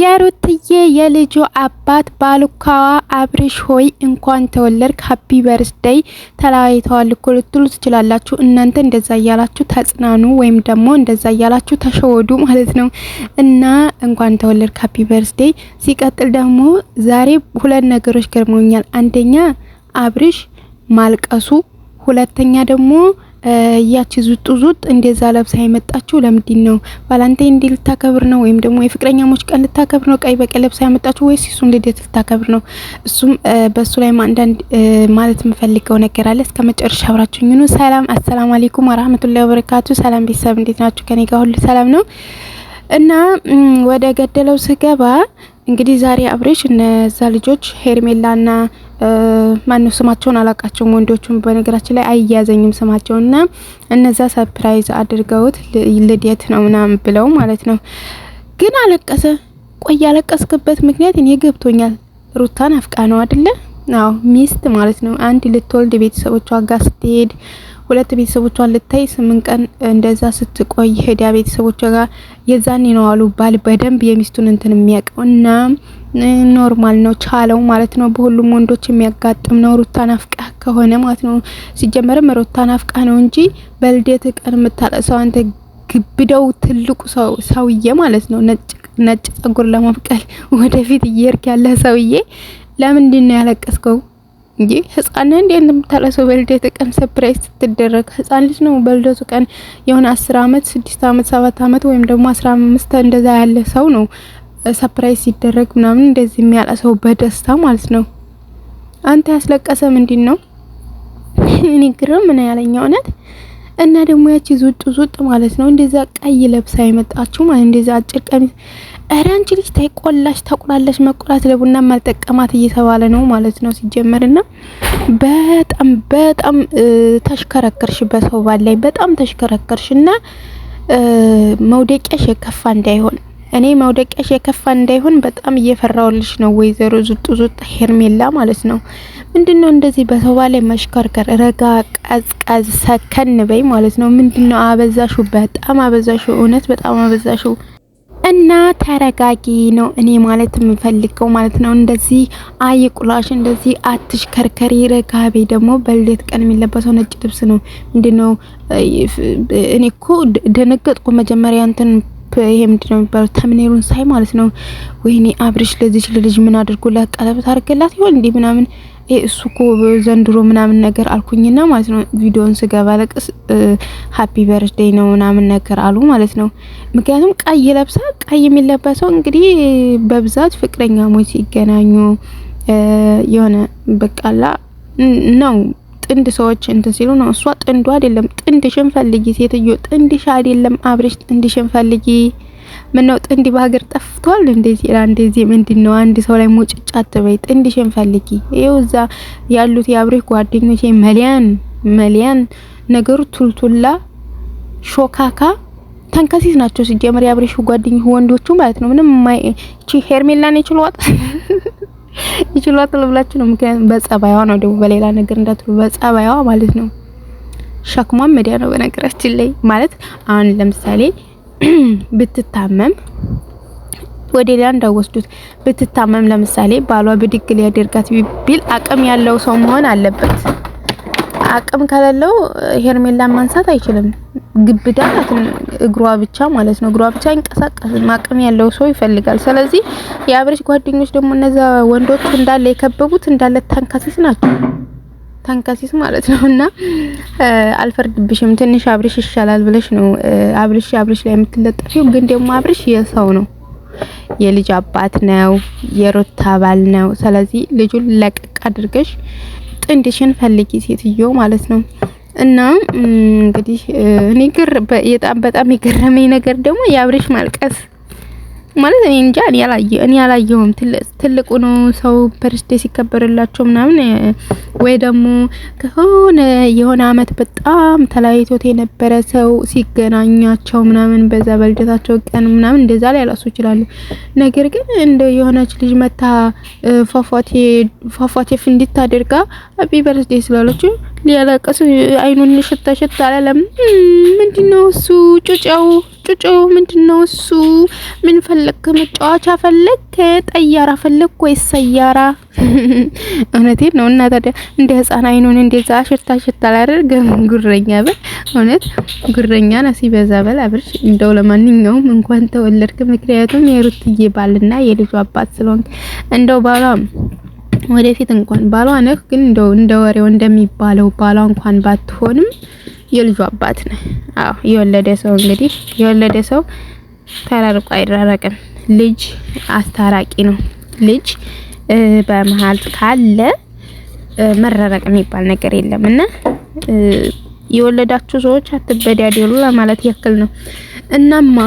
የሩትዬ የልጁ አባት ባሉካዋ አብርሽ ሆይ እንኳን ተወለድክ ሃፒ በርዝዴይ ተለያይተዋል እኮ ልትሉ ትችላላችሁ። እናንተ እንደዛ እያላችሁ ተጽናኑ ወይም ደግሞ እንደዛ እያላችሁ ተሸወዱ ማለት ነው። እና እንኳን ተወለድክ ሃፒ በርዝዴይ። ሲቀጥል ደግሞ ዛሬ ሁለት ነገሮች ገርሞኛል። አንደኛ አብርሽ ማልቀሱ፣ ሁለተኛ ደግሞ ያቺ ዙጥ እንደዛ ለብሳ የመጣችሁ ለምንድን ነው? ቫላንታይን ዴይ ልታከብር ነው ወይም ደግሞ የፍቅረኛሞች ቀን ልታከብር ነው? ቀይ በቀይ ለብሳ የመጣችሁ ወይስ እሱን ልደት ልታከብር ነው? እሱም በሱ ላይ አንዳንድ ማለት የምፈልገው ነገር አለ። እስከ መጨረሻ አብራችሁኝ ነው። ሰላም አሰላሙ አለይኩም ወራህመቱላሂ ወበረካቱ። ሰላም ቤተሰብ እንዴት ናችሁ? ከኔ ጋር ሁሉ ሰላም ነው። እና ወደ ገደለው ስገባ እንግዲህ ዛሬ አብርሽ እነዛ ልጆች ሄርሜላና ማነው ስማቸውን አላቃቸውም፣ ወንዶቹም በነገራችን ላይ አይያዘኝም ስማቸውና እነዛ ሰርፕራይዝ አድርገውት ልደት ነው ምናምን ብለው ማለት ነው። ግን አለቀሰ። ቆይ ያለቀስክበት ምክንያት እኔ ገብቶኛል። ሩታን አፍቃ ነው አይደለ? አዎ ሚስት ማለት ነው። አንድ ልትወልድ ቤተሰቦቿ ጋር ስትሄድ፣ ሁለት ቤተሰቦቿን ልታይ 8 ቀን እንደዛ ስትቆይ ሄዳ ቤተሰቦቿ ጋር የዛኔ ነው አሉ ባል በደንብ የሚስቱን እንትን የሚያውቀውና ኖርማል ነው ቻለው ማለት ነው። በሁሉም ወንዶች የሚያጋጥም ነው። ሩታን አፍቃ ከሆነ ማለት ነው። ሲጀመርም ሩታን አፍቃ ነው እንጂ በልደት ቀን የምታለቅሰው አንተ ግብደው ትልቁ ሰውዬ ማለት ነው። ነጭ ጸጉር ለማብቀል ወደፊት እየርክ ያለ ሰውዬ ለምንድን ነው ያለቀስከው? እንጂ ህፃን እንዴ እንደምታለቅሰው በልደት ቀን ሰርፕራይዝ ስትደረግ? ህፃን ልጅ ነው በልደቱ ቀን የሆነ 10 አመት 6 አመት 7 አመት ወይም ደግሞ 15 እንደዛ ያለ ሰው ነው ሰርፕራይዝ ሲደረግ ምናምን እንደዚህ የሚያለቅሰው በደስታ ማለት ነው። አንተ ያስለቀሰ ምንድን ነው? እኔ ግርም ምን ያለኝ እውነት። እና ደግሞ ያቺ ዙጥ ማለት ነው እንደዛ ቀይ ለብሳ የመጣችው ማለት እንደዛ አጭር ቀሚስ። ኧረ አንቺ ልጅ ታይቆላሽ ተቁላለሽ። መቆላት ለቡና ማልጠቀማት እየተባለ ነው ማለት ነው ሲጀመርና በጣም ተሽከረከርሽ በሰው ባል ላይ በጣም ተሽከረከርሽና መውደቂያሽ የከፋ እንዳይሆን እኔ መውደቂያሽ የከፋ እንዳይሆን በጣም እየፈራውልሽ ነው ወይዘሮ ዙጥ ሄርሜላ ማለት ነው። ምንድነው እንደዚህ በሰው ላይ መሽከርከር? ረጋ ቀዝቀዝ ሰከን በይ ማለት ነው። ምንድነው አበዛሹ? በጣም አበዛሹ። እውነት በጣም አበዛሹ። እና ተረጋጊ ነው እኔ ማለት የምፈልገው ማለት ነው። እንደዚህ አይቁላሽ፣ እንደዚህ አትሽከርከሪ። ረጋቤ ደግሞ በልደት ቀን የሚለበሰው ነጭ ልብስ ነው። ምንድነው እኔ እኮ ደነገጥኩ መጀመሪያ እንትን ይሄ ምንድነው የሚባለው ተምኔሩን ሳይ ማለት ነው። ወይኔ አብርሽ ለዚህ ልጅ ምን አድርጎላት ቀለበት አድርገላት ይሆን እንዴ ምናምን እሱ እኮ ዘንድሮ ምናምን ነገር አልኩኝና ማለት ነው። ቪዲዮን ስገባ ለቅስ ሃፒ በርዝዴይ ነው ምናምን ነገር አሉ ማለት ነው። ምክንያቱም ቀይ ለብሳ፣ ቀይ የሚለበሰው እንግዲህ በብዛት ፍቅረኛሞች ሲገናኙ የሆነ በቃላ ነው ጥንድ ሰዎች እንትን ሲሉ ነው። እሷ ጥንዱ አይደለም። ጥንድሽን ፈልጊ ሴትዮ፣ ጥንድሽ አይደለም አብርሽ፣ ጥንድሽን ፈልጊ። ምን ነው ጥንድ በሀገር ጠፍቷል እንደዚህ ምንድነው? አንድ ሰው ላይ ሙጭጫ አትበይ፣ ጥንድሽን ፈልጊ። ይኸው እዛ ያሉት የአብርሽ ጓደኞቼ መሊያን ነገሩ ቱልቱላ ሾካካ ተንከሲስ ናቸው ሲጀመር የአብርሽ ጓደኞች ወንዶቹ ማለት ነው። ምንም እቺ ሄርሜላን ይችሏት ለብላችሁ ነው። ምክንያቱም በጸባይዋ ነው ደግሞ በሌላ ነገር እንዳትሉ፣ በጸባይዋ ማለት ነው። ሸክሟን መዲያ ነው በነገራችን ላይ ማለት አሁን ለምሳሌ ብትታመም ወደ ሌላ እንዳወስዱት ብትታመም ለምሳሌ ባሏ ብድግ ሊያደርጋት ቢል አቅም ያለው ሰው መሆን አለበት። አቅም ከሌለው ሄርሜላን ማንሳት አይችልም። ግብዳ እግሯ ብቻ ማለት ነው። እግሯ ብቻ እንቀሳቀስ አቅም ያለው ሰው ይፈልጋል። ስለዚህ የአብርሽ ጓደኞች ደግሞ እነዛ ወንዶች እንዳለ የከበቡት እንዳለ ተንከሲስ ናቸው። ተንከሲስ ማለት ነውና አልፈርድብሽም። ትንሽ አብርሽ ይሻላል ብለሽ ነው አብርሽ ላይ የምትለጠፊው። ግን ደግሞ አብርሽ የሰው ነው፣ የልጅ አባት ነው፣ የሩታ ባል ነው። ስለዚህ ልጁን ለቀቅ አድርገሽ ጥንድሽን ፈልጊ ሴትዮ ማለት ነው። እና እንግዲህ እኔ በጣም የገረመኝ ነገር ደግሞ የአብርሽ ማልቀስ ማለት እኔ እንጃ እኔ ያላየሁም። ትልቁ ነው ሰው በርዝዴ ሲከበርላቸው ምናምን ወይ ደግሞ ከሆነ የሆነ አመት በጣም ተለያይቶት የነበረ ሰው ሲገናኛቸው ምናምን በዛ በልደታቸው ቀን ምናምን እንደዛ ላይ ያላሱ ይችላሉ። ነገር ግን እንደ የሆነች ልጅ መታ ፏፏቴ ፍንዲት አድርጋ ሃፒ በርዝዴ ስላለችው ሊያለቅስ አይኑን ሽታ አላለም። ምንድነው እሱ? ጩጬው ምንድነው እሱ? ምን ፈለክ? መጫወቻ ፈለክ? ጠያራ ፈለክ ወይስ ሰያራ? እውነቴን ነው። እና ታዲያ እንደ ህፃን አይኑን እንደዛ ሽታ አላደርግም። ጉረኛ በል እውነት ጉረኛ ነው ሲበዛ በል አብርሽ። እንደው ለማንኛውም እንኳን ተወለድክ። ምክንያቱም የሩትዬ ባልና የልጁ አባት ስለሆንክ እንደው ባሏ ወደፊት እንኳን ባሏ ነህ፣ ግን እንደ ወሬው እንደሚባለው ባሏ እንኳን ባትሆንም የልጁ አባት ነህ። አዎ የወለደ ሰው ተራርቆ አይራራቅም። ልጅ አስታራቂ ነው። ልጅ በመሃል ካለ መራራቅ የሚባል ነገር የለም እና የወለዳችሁ ሰዎች አትበዳደሉ ለማለት ያክል ነው። እናማ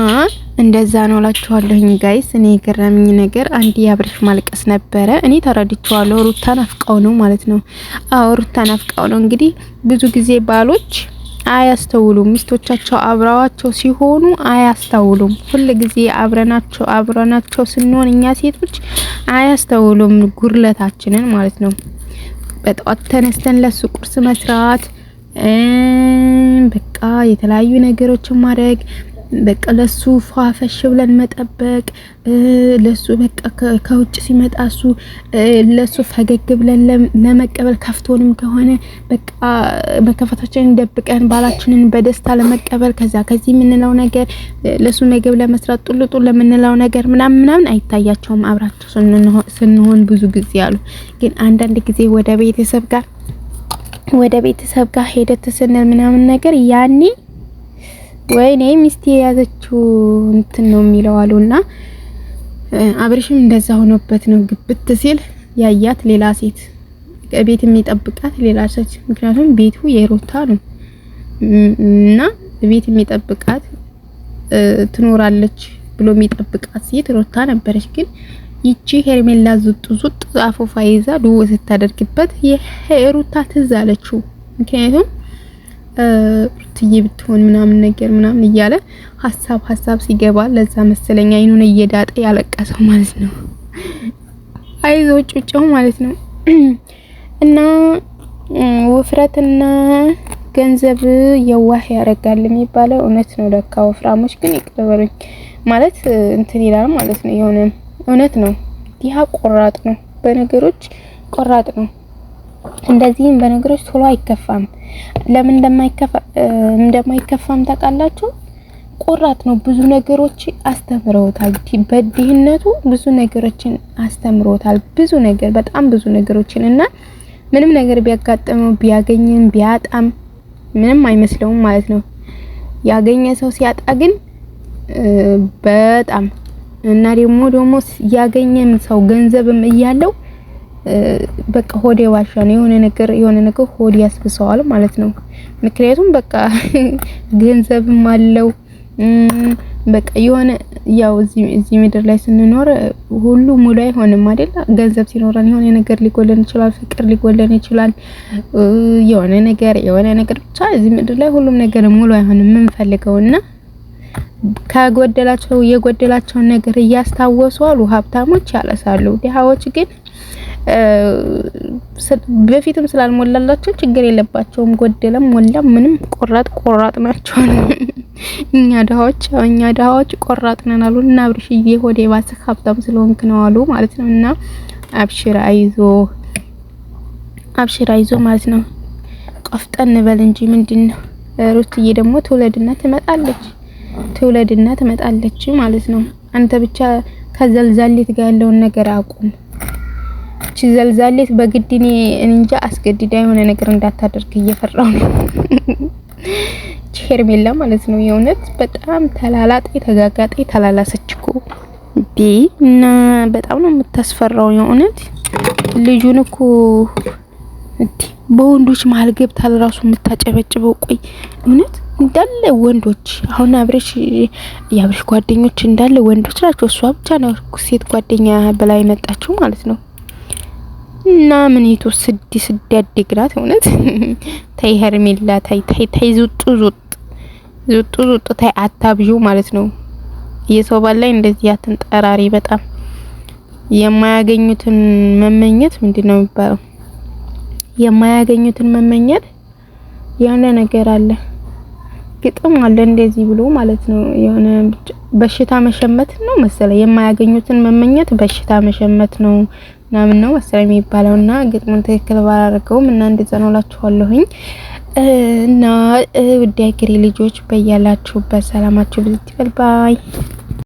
እንደዛ ነው እላችኋለሁኝ ጋይስ። እኔ የገረመኝ ነገር አንድ የአብርሽ ማልቀስ ነበረ። እኔ ተረድቼዋለሁ። ሩታ ናፍቃው ነው ማለት ነው። አዎ ሩታ ናፍቃው ነው። እንግዲህ ብዙ ጊዜ ባሎች አያስተውሉም። ሚስቶቻቸው አብረዋቸው ሲሆኑ አያስተውሉም። ሁሉ ጊዜ አብረናቸው ስንሆን እኛ ሴቶች አያስተውሉም ጉርለታችንን ማለት ነው። በጠዋት ተነስተን ለሱ ቁርስ መስራት፣ በቃ የተለያዩ ነገሮችን ማድረግ፣ በቃ ለሱ ፏፈሽ ብለን መጠበቅ፣ ለሱ በቃ ከውጭ ሲመጣ እሱ ለሱ ፈገግ ብለን ለመቀበል ከፍቶንም ከሆነ በቃ መከፈታችንን ደብቀን ባላችንን በደስታ ለመቀበል ከዚህ የምንለው ነገር ለሱ ምግብ ለመስራት ጡልጡ ለምንለው ነገር ምናምን አይታያቸውም። አብራቸው ስንሆን ብዙ ጊዜ አሉ። ግን አንዳንድ ጊዜ ወደ ቤተሰብ ጋር ሄደት ስንል ምናምን ነገር ያኔ ወይኔ ሚስቴ ያዘችው እንትን ነው የሚለው አሉና አብርሽም እንደዛ ሆኖበት ነው ግብት ሲል ያያት ሌላ ሴት ቤት የሚጠብቃት ሌላ ሴት። ምክንያቱም ቤቱ የሩታ ነው እና ቤት የሚጠብቃት ትኖራለች ብሎ የሚጠብቃት ሴት ሩታ ነበረች። ግን ይቺ ሄርሜላ ዙጥ አፎፋ ይዛ ዱው ስታደርግበት የሩታ ትዝ አለችው። ምክንያቱም ሩትዬ ብትሆን ምናምን እያለ ሀሳብ ሲገባ ለዛ መሰለኛ አይኑን እየዳጠ ያለቀሰው ማለት ነው። አይዞህ ጩጬው ማለት ነው። እና ውፍረትና ገንዘብ የዋህ ያረጋል የሚባለው እውነት ነው። ለካ ወፍራሞች ግን ይቅርበሩኝ ማለት እንትን ይላል ማለት ነው። የሆነ እውነት ነው። ዲሃ ቆራጥ ነው፣ በነገሮች ቆራጥ ነው። እንደዚህም በነገሮች ቶሎ አይከፋም። ለምን እንደማይከፋም ታውቃላችሁ? ቆራጥ ነው። ብዙ ነገሮች አስተምረውታል። በድህነቱ ብዙ ነገሮችን አስተምረውታል። በጣም ብዙ ነገሮችን እና ምንም ነገር ቢያጋጥመው ቢያገኝም ቢያጣም ምንም አይመስለውም ማለት ነው። ያገኘ ሰው ሲያጣ ግን በጣም እና ደግሞ ያገኘም ሰው ገንዘብም እያለው በቃ ሆዴ ዋሻ ነው። የሆነ ነገር ሆዴ ያስብሰዋል ማለት ነው። ምክንያቱም በቃ ገንዘብም አለው በቃ ያው እዚህ ምድር ላይ ስንኖር ሁሉ ሙሉ አይሆንም አይደል? ገንዘብ ሲኖረን የሆነ ነገር ሊጎለን ይችላል፣ ፍቅር ሊጎለን ይችላል፣ የሆነ ነገር ብቻ እዚህ ምድር ላይ ሁሉም ነገር ሙሉ አይሆንም የምንፈልገውና የጎደላቸውን ነገር እያስታወሱ አሉ ሀብታሞች ያለሳሉ። ድሃዎች ግን በፊትም ስላልሞላላቸው ችግር የለባቸውም። ጎደለም ሞላም ምንም ቆራጥ ናቸው። እኛ ድሃዎች ቆራጥ ነን አሉ እና አብርሽዬ ሆዴ ባሰ ሀብታም ስለሆንክ ነው አሉ ማለት ነው። እና አብሽር አይዞ ማለት ነው። ቆፍጠን በል እንጂ ምንድነው? ሩትዬ ደግሞ ትውለድና ትመጣለች ማለት ነው። አንተ ብቻ ከዘልዛሌት ጋር ያለውን ነገር አቁም። እቺ ዘልዛሌት በግድ እኔ እንጃ አስገድዳ የሆነ ነገር እንዳታደርግ እየፈራው ነው። ሄርሜላ ማለት ነው። የእውነት በጣም ተጋጋጤ ተላላሰችኩ እና በጣም ነው የምታስፈራው። የእውነት ልጁን እኮ በወንዶች መሀል ገብታ ለራሱ የምታጨበጭበው ቆይ እውነት እንዳለ ወንዶች አሁን የአብርሽ ጓደኞች እንዳለ ወንዶች ናቸው። እሷ ብቻ ነው ሴት ጓደኛ በላይ መጣችው ማለት ነው። እና ምን ይቶ ስድ ያድግራት እውነት ታይ ሄርሜላ ታይ ዙጥ ታይ አታብዡ ማለት ነው። የሰው ባል ላይ እንደዚህ አትንጠራሪ። በጣም የማያገኙትን መመኘት ምንድነው የሚባለው? የማያገኙትን መመኘት የሆነ ነገር አለ ግጥም አለ እንደዚህ ብሎ ማለት ነው። የሆነ በሽታ መሸመት ነው መሰለኝ የማያገኙትን መመኘት በሽታ መሸመት ነው ምናምን ነው መሰለኝ የሚባለውና ግጥሙን ትክክል ባላደርገውም እና እንደዛ ነው እላችኋለሁኝ። እና ውድ የሀገሬ ልጆች በያላችሁበት ሰላማችሁ ብዝት ይበል ባይ